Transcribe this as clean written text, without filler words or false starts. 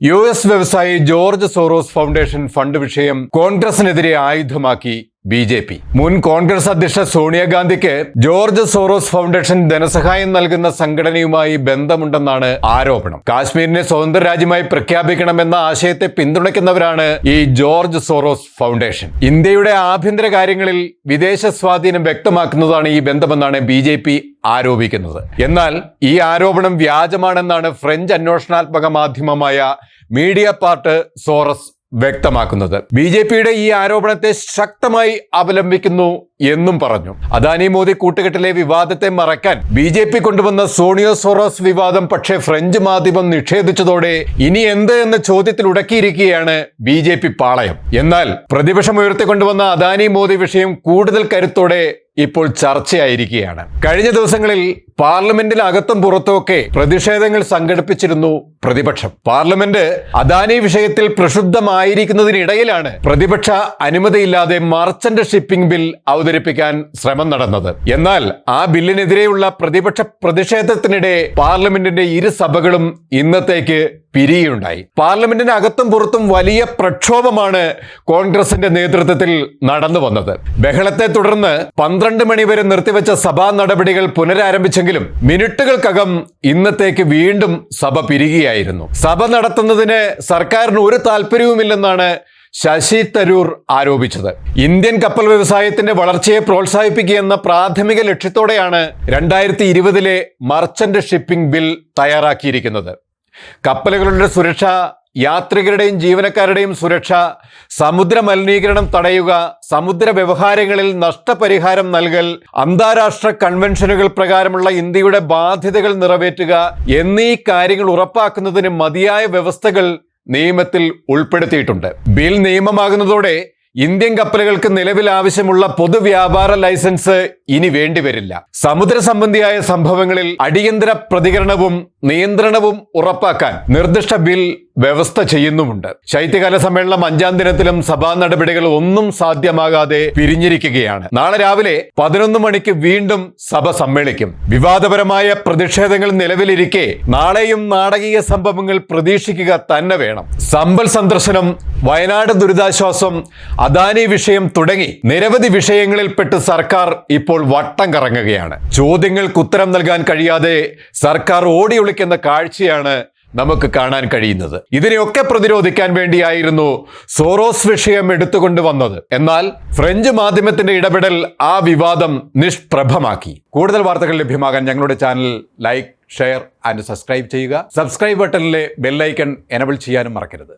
US വ്യവസായി George Soros foundation fund വിഷയം കോൺഗ്രസിനെതിരെ ആയുധമാക്കി BJP. മുൻ കോൺഗ്രസ് അധ്യക്ഷ സോണിയാഗാന്ധിക്ക് ജോർജ് സോറോസ് ഫൗണ്ടേഷൻ ധനസഹായം നൽകുന്ന സംഘടനയുമായി ബന്ധമുണ്ടെന്നാണ് ആരോപണം. കാശ്മീരിനെ സ്വതന്ത്ര രാജ്യമായി പ്രഖ്യാപിക്കണമെന്ന ആശയത്തെ പിന്തുണയ്ക്കുന്നവരാണ് ഈ ജോർജ് സോറോസ് ഫൗണ്ടേഷൻ. ഇന്ത്യയുടെ ആഭ്യന്തര കാര്യങ്ങളിൽ വിദേശ സ്വാധീനം വ്യക്തമാക്കുന്നതാണ് ഈ ബന്ധമെന്നാണ് BJP ആരോപിക്കുന്നത്. എന്നാൽ ഈ ആരോപണം വ്യാജമാണെന്നാണ് ഫ്രഞ്ച് അന്വേഷണാത്മക മാധ്യമമായ മീഡിയ പാർട്ട് സോറസ് വ്യക്തമാക്കുന്നത്. BJPയുടെ ഈ ആരോപണത്തെ ശക്തമായി അപലപിക്കുന്നു എന്നും പറഞ്ഞു. അദാനി മോദി കൂട്ടുകെട്ടിലെ വിവാദത്തെ മറക്കാൻ BJP കൊണ്ടുവന്ന സോണിയോ സോറോസ് വിവാദം പക്ഷേ ഫ്രഞ്ച് മാധ്യമം നിഷേധിച്ചതോടെ ഇനി എന്ത് എന്ന ചോദ്യത്തിൽ ഉടക്കിയിരിക്കുകയാണ് BJP പാളയം. എന്നാൽ പ്രതിപക്ഷം ഉയർത്തിക്കൊണ്ടുവന്ന അദാനി മോദി വിഷയം കൂടുതൽ കരുത്തോടെ ഇപ്പോൾ ചർച്ചയായിരിക്കുകയാണ്. കഴിഞ്ഞ ദിവസങ്ങളിൽ പാർലമെന്റിൽ അകത്തും പുറത്തുമൊക്കെ പ്രതിഷേധങ്ങൾ സംഘടിപ്പിച്ചിരുന്നു പ്രതിപക്ഷം. പാർലമെന്റ് അദാനി വിഷയത്തിൽ പ്രക്ഷുബ്ധമായിരിക്കുന്നതിനിടയിലാണ് പ്രതിപക്ഷ അനുമതിയില്ലാതെ മർച്ചന്റ് ഷിപ്പിംഗ് ബിൽ അവതരിപ്പിക്കാൻ ശ്രമം നടന്നത്. എന്നാൽ ആ ബില്ലിനെതിരെയുള്ള പ്രതിപക്ഷ പ്രതിഷേധത്തിനിടെ പാർലമെന്റിന്റെ ഇരു സഭകളും ഇന്നത്തേക്ക് പിരിയുണ്ടായി. പാർലമെന്റിന് അകത്തും പുറത്തും വലിയ പ്രക്ഷോഭമാണ് കോൺഗ്രസിന്റെ നേതൃത്വത്തിൽ നടന്നു വന്നത്. ബഹളത്തെ തുടർന്ന് 12 മണി വരെ നിർത്തിവെച്ച സഭാ നടപടികൾ പുനരാരംഭിച്ചെങ്കിലും മിനിറ്റുകൾക്കകം ഇന്നത്തേക്ക് വീണ്ടും സഭ പിരിയുകയായിരുന്നു. സഭ നടത്തുന്നതിന് സർക്കാരിന് ഒരു താല്പര്യവുമില്ലെന്നാണ് ശശി തരൂർ ആരോപിച്ചത്. ഇന്ത്യൻ കപ്പൽ വ്യവസായത്തിന്റെ വളർച്ചയെ പ്രോത്സാഹിപ്പിക്കുകയെന്ന പ്രാഥമിക ലക്ഷ്യത്തോടെയാണ് 2020 മർച്ചന്റ് ഷിപ്പിംഗ് ബിൽ തയ്യാറാക്കിയിരിക്കുന്നത്. കപ്പലുകളുടെ സുരക്ഷ, യാത്രികരുടെയും ജീവനക്കാരുടെയും സുരക്ഷ, സമുദ്ര മലിനീകരണം തടയുക, സമുദ്ര വ്യവഹാരങ്ങളിൽ നഷ്ടപരിഹാരം നൽകൽ, അന്താരാഷ്ട്ര കൺവെൻഷനുകൾ പ്രകാരമുള്ള ഇന്ത്യയുടെ ബാധ്യതകൾ നിറവേറ്റുക എന്നീ കാര്യങ്ങൾ ഉറപ്പാക്കുന്നതിന് മതിയായ വ്യവസ്ഥകൾ നിയമത്തിൽ ഉൾപ്പെടുത്തിയിട്ടുണ്ട്. ബിൽ നിയമമാകുന്നതോടെ ഇന്ത്യൻ കപ്പലുകൾക്ക് നിലവിൽ ആവശ്യമുള്ള പൊതുവ്യാപാര ലൈസൻസ് ഇനി വേണ്ടിവരില്ല. സമുദ്ര സംബന്ധിയായ സംഭവങ്ങളിൽ അടിയന്തര പ്രതികരണവും നിയന്ത്രണവും ഉറപ്പാക്കാൻ നിർദ്ദിഷ്ട ബിൽ വ്യവസ്ഥ ചെയ്യുന്നുമുണ്ട്. ശൈത്യകാല സമ്മേളനം 5ാം ദിനത്തിലും സഭാ നടപടികൾ ഒന്നും സാധ്യമാകാതെ പിരിഞ്ഞിരിക്കുകയാണ്. നാളെ രാവിലെ 11 മണിക്ക് വീണ്ടും സഭ സമ്മേളിക്കും. വിവാദപരമായ പ്രതിഷേധങ്ങൾ നിലവിലിരിക്കെ നാളെയും നാടകീയ സംഭവങ്ങൾ പ്രതീക്ഷിക്കുക തന്നെ വേണം. സമ്പൽ സന്ദർശനം, വയനാട് ദുരിതാശ്വാസം, അദാനി വിഷയം തുടങ്ങി നിരവധി വിഷയങ്ങളിൽപ്പെട്ട് സർക്കാർ ഇപ്പോൾ വട്ടം കറങ്ങുകയാണ്. ചോദ്യങ്ങൾക്ക് ഉത്തരം നൽകാൻ കഴിയാതെ സർക്കാർ ഓടിയൊളിക്കുന്ന കാഴ്ചയാണ് നമുക്ക് കാണാൻ കഴിയുന്നത്. ഇതിനെയൊക്കെ പ്രതിരോധിക്കാൻ വേണ്ടിയായിരുന്നു സോറോസ് വിഷയം എടുത്തുകൊണ്ടുവന്നത്. എന്നാൽ ഫ്രഞ്ച് മാധ്യമത്തിന്റെ ഇടപെടൽ ആ വിവാദം നിഷ്പ്രഭമാക്കി. കൂടുതൽ വാർത്തകൾ ലഭ്യമാകാൻ ഞങ്ങളുടെ channel like, share and subscribe ചെയ്യുക. സബ്സ്ക്രൈബ് ബട്ടണിലെ ബെല്ലൈക്കൺ എനബിൾ ചെയ്യാനും മറക്കരുത്.